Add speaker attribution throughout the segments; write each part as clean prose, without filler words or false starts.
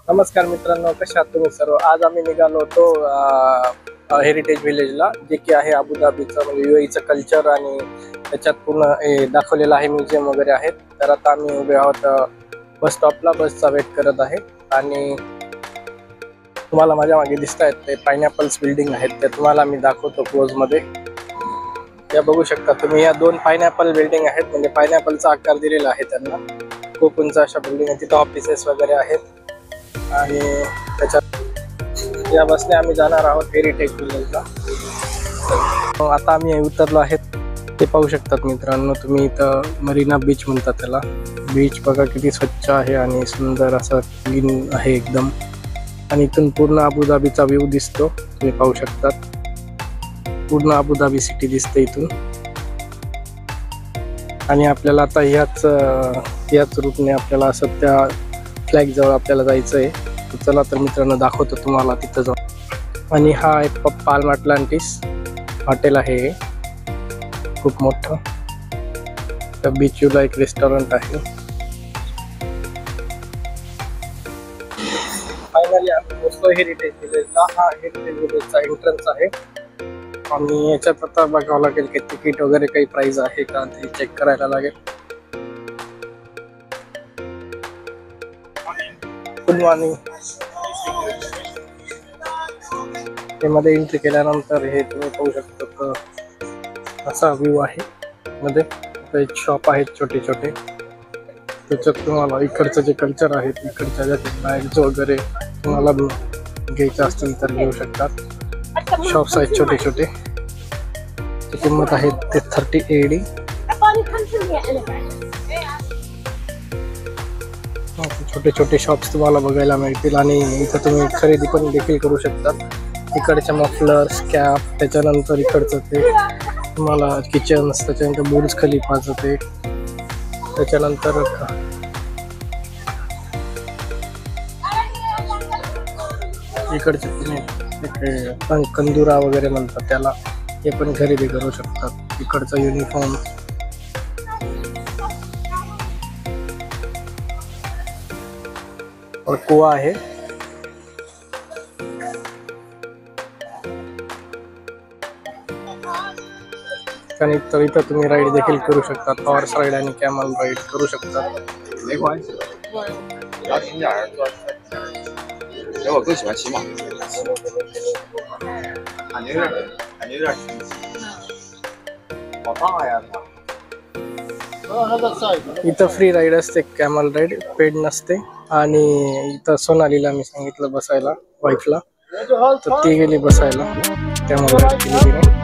Speaker 1: नमस्कार मित्रांनो, कशा आहात तुम्ही सर्व? आज आम्ही निघालो होतो हेरिटेज विलेजला, जे की आहे अबुधाबीचं म्हणजे UAEचं कल्चर आणि त्याच्यात पूर्ण दाखवलेलं आहे, म्युझियम वगैरे आहेत. तर आता आम्ही उभे आहोत बस स्टॉपला, बसचा वेट करत आहे. आणि तुम्हाला माझ्या मागे दिसत आहेत ते पायनॅपल्स बिल्डिंग आहेत, ते तुम्हाला मी दाखवतो क्लोजमध्ये. या बघू शकता तुम्ही, या 2 पायनॅपल बिल्डिंग आहेत, म्हणजे पायनॅपलचा आकार दिलेला आहे त्यांना. खूप उंच अशा बिल्डिंग आहेत, तिथं ऑफिसेस वगैरे आहेत. आणि त्याच्यात या बसने आम्ही जाणार आहोत हेरिटेज विलेजला. आता आम्ही उतरलो आहेत, ते पाहू शकतात मित्रांनो तुम्ही. इथं मरीना बीच म्हणतात त्याला. बीच बघा किती स्वच्छ आहे आणि सुंदर असं क्लीन आहे एकदम. आणि इथून पूर्ण अबुधाबीचा व्ह्यू दिसतो, तुम्ही पाहू शकतात. पूर्ण अबुधाबी सिटी दिसते इथून. आणि आपल्याला आता ह्याच रूटने आपल्याला असं त्या फ्लॅग जवळ आपल्याला जायचं आहे. तर चला तर मित्रांनो, दाखवतो तुम्हाला तिथं जाऊन. आणि हा एक पाल्म अटलांटिस हॉटेल आहे, खूप मोठं. तर बीच व्ह्यूला एक रेस्टॉरंट आहे. फायनली आम्ही पोहोचलो हेरिटेज विलेजला. हा हेरिटेज विलेजचा एंट्रन्स आहे. आणि याच्यात आता बघावं लागेल की तिकीट वगैरे काही प्राइस आहे का ते चेक करायला लागेल. Good morning. मध्ये एंट्री केल्यानंतर हे तुम्ही पाहू शकता, असा व्ह्यू आहे. मध्ये एक शॉप आहेत छोटे छोटे. त्याच्यात तुम्हाला इकडचं जे कल्चर आहे, इकडच्या ज्या बॅग्स वगैरे तुम्हाला घ्यायचे असतील तर घेऊ शकतात. शॉप्स आहेत छोटे छोटे. ती किंमत आहे ते 30 AD. छोटे छोटे शॉप्स तुम्हाला बघायला मिळतील. आणि इथं तुम्ही खरेदी पण देखील करू शकता. इकडच्या मफलर्स, कॅप, त्याच्यानंतर इकडचं ते तुम्हाला किचन्स, त्याच्यानंतर बुर्ज खलिफाचं ते, त्याच्यानंतर इकडचे तुम्ही कंदुरा वगैरे म्हणतात त्याला, हे पण खरेदी करू शकतात. इकडचा युनिफॉर्म, और कुआ आहे. आणि तर इथं तुम्ही राईड देखील करू शकता. हॉर्स राईड आणि कॅमल राईड करू शकता. इथं फ्री राईड असते, कॅमल राईड पेड नसते. आणि इथं सोनालीला मी सांगितलं बसायला, वाईफला, तर ती गेली बसायला कॅमल राईड केली तिने.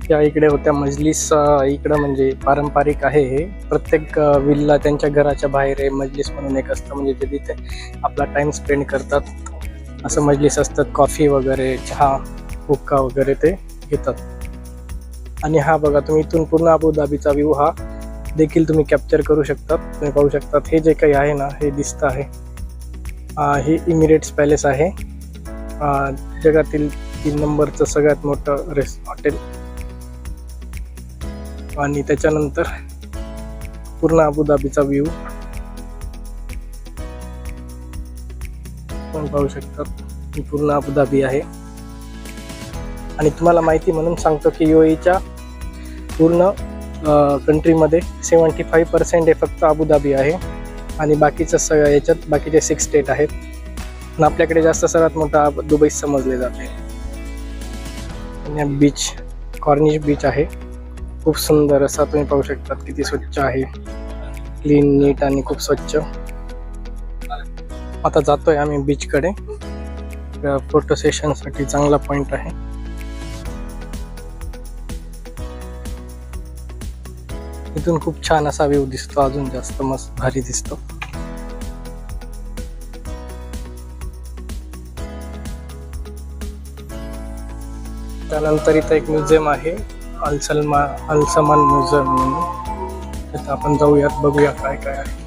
Speaker 1: त्या इकडे होत्या मजलिस. इकडं म्हणजे पारंपरिक आहे हे. प्रत्येक विल्ला त्यांच्या घराच्या बाहेर आहे मजलिस म्हणून एक असतं, म्हणजे ते तिथे आपला टाइम स्पेंड करतात. असं मजलिस असतात, कॉफी वगैरे, चहा, हुक्का वगैरे ते घेतात. आणि हा बघा तुम्ही, इथून पूर्ण अबुधाबीचा व्ह्यू हा देखील तुम्ही कॅप्चर करू शकतात. तुम्ही पाहू शकतात हे जे काही आहे ना, हे दिसत आहे, हे इमिरेट्स पॅलेस आहे. जगातील 3 नंबरचं सगळ्यात मोठं हॉटेल. आणि त्याच्यानंतर पूर्ण अबुधाबीचा व्ह्यू पण पाहू शकतात. पूर्ण अबुधाबी आहे. आणि तुम्हाला माहिती म्हणून सांगतो की UAEच्या पूर्ण कंट्रीमध्ये 75% हे फक्त अबुधाबी आहे. आणि बाकीचं सगळं याच्यात बाकीचे 6 स्टेट आहेत. आणि आपल्याकडे जास्त सर्वात मोठा दुबई समजले जाते. आणि बीच कॉर्निश बीच आहे, खूप सुंदर असा. तुम्ही पाहू शकतात किती स्वच्छ आहे, क्लीन, नीट आणि खूप स्वच्छ. आता जातोय आम्ही बीचकडे. फोटो सेशन साठी चांगला पॉइंट आहे. इथून खूप छान असा व्ह्यू दिसतो, अजून जास्त मस्त भारी दिसतो. त्यानंतर इथं एक म्युझियम आहे, अल-समान म्युझियम म्हणून. तिथं आपण जाऊयात, बघूया काय काय आहे.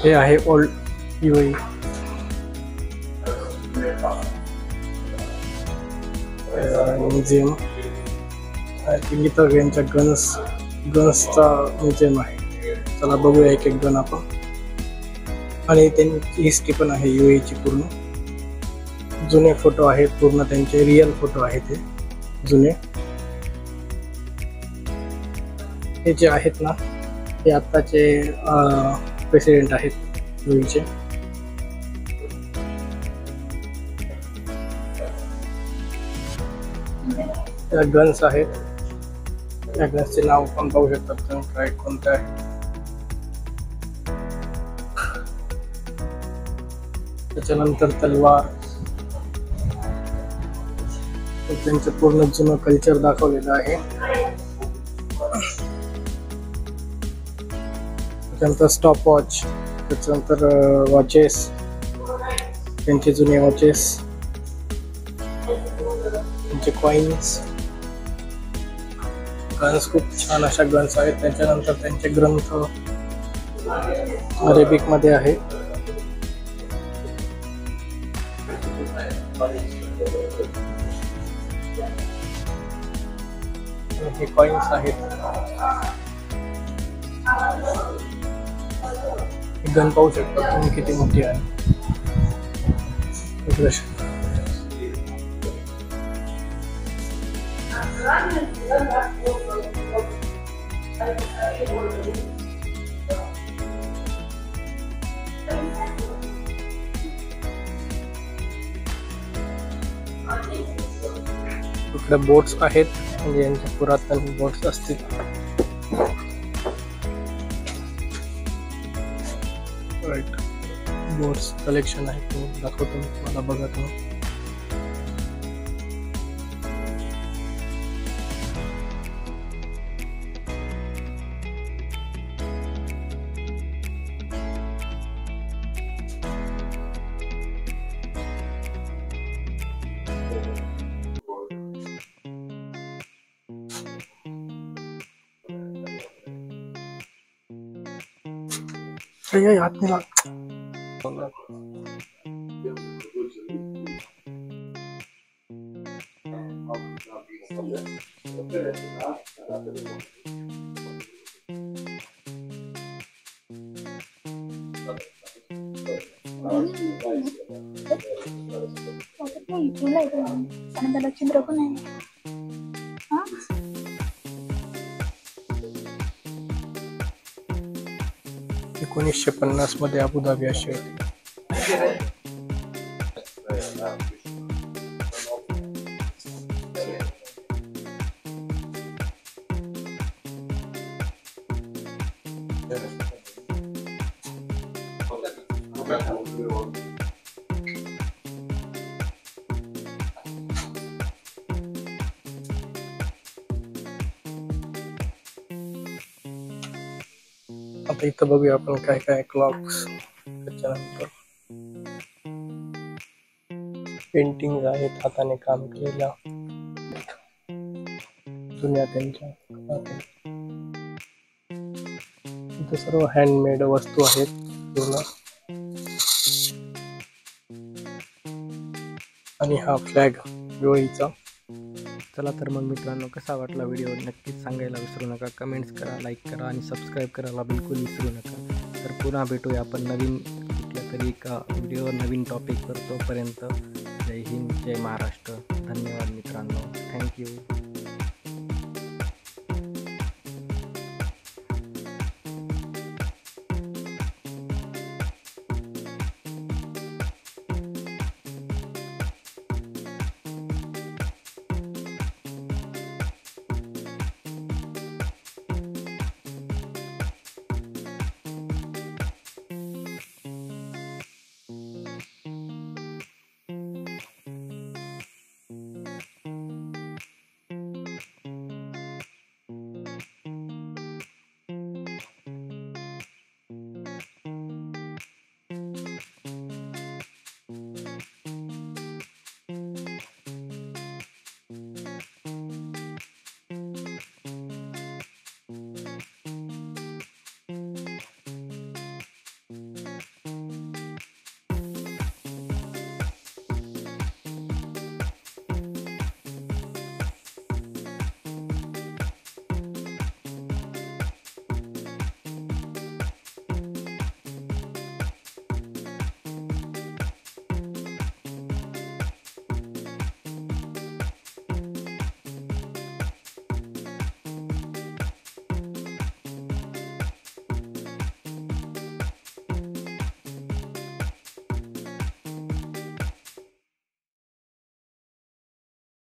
Speaker 1: हे आहे ओल्ड UAE. म्युझियम इथं यांच्या गन्सचा म्युझियम आहे. चला बघूया एक एक गन आपण. आणि त्यांची हिस्ट्री पण आहे UAE पूर्ण. जुने फोटो आहेत, पूर्ण त्यांचे रिअल फोटो आहेत ते जुने. हे जे आहेत ना ते आत्ताचे प्रेसिडेंट आहेत UAEचे. त्या गन्स आहेत. त्या गन्सचे नाव पण पाहू शकतात तुम्ही राईट कोणते आहे. त्याच्यानंतर तलवार. त्यांचं पूर्ण जुनं कल्चर दाखवलेलं आहे. त्याच्यानंतर स्टॉप वॉच. त्याच्यानंतर वॉचेस, त्यांचे जुने वॉचेस, त्यांचे कॉइन्स. गन्स खूप छान अशा गन्स आहेत. त्याच्यानंतर त्यांचे ग्रंथ अरेबिक मध्ये आहे. हे कॉइन्स आहेत. गन पाहू शकता तुम्ही किती मोठी आहे. इकडे बोट्स आहेत, म्हणजे यांचे पुरातन बोट्स असतील. राईट, बोट्स कलेक्शन आहे. तुम्ही दाखवतो मला, बघा तुम्ही. हात नाही लाग.
Speaker 2: लक्षिंद्र पण आहे.
Speaker 1: 1950 मध्ये अबुधाबी अशी होती. आता इथं बघूया आपण काय काय क्लॉक्स. त्याच्यानंतर पेंटिंग आहेत, हाताने काम केलेल्या जुन्या त्यांच्या. इथे सर्व हँडमेड वस्तू आहेत पूर्ण. आणि हा फ्लॅग UAEचा. चला तर मग मित्रांनो, कसा वाटला व्हिडिओ नक्कीच सांगायला विसरू नका. कमेंट्स करा, लाईक करा आणि सबस्क्राईब करायला बिलकुल विसरू नका. तर पुन्हा भेटूया आपण नवीन कुठल्या तरी एका व्हिडिओ, नवीन टॉपिकवर. तोपर्यंत जय हिंद, जय महाराष्ट्र. धन्यवाद मित्रांनो. थँक्यू.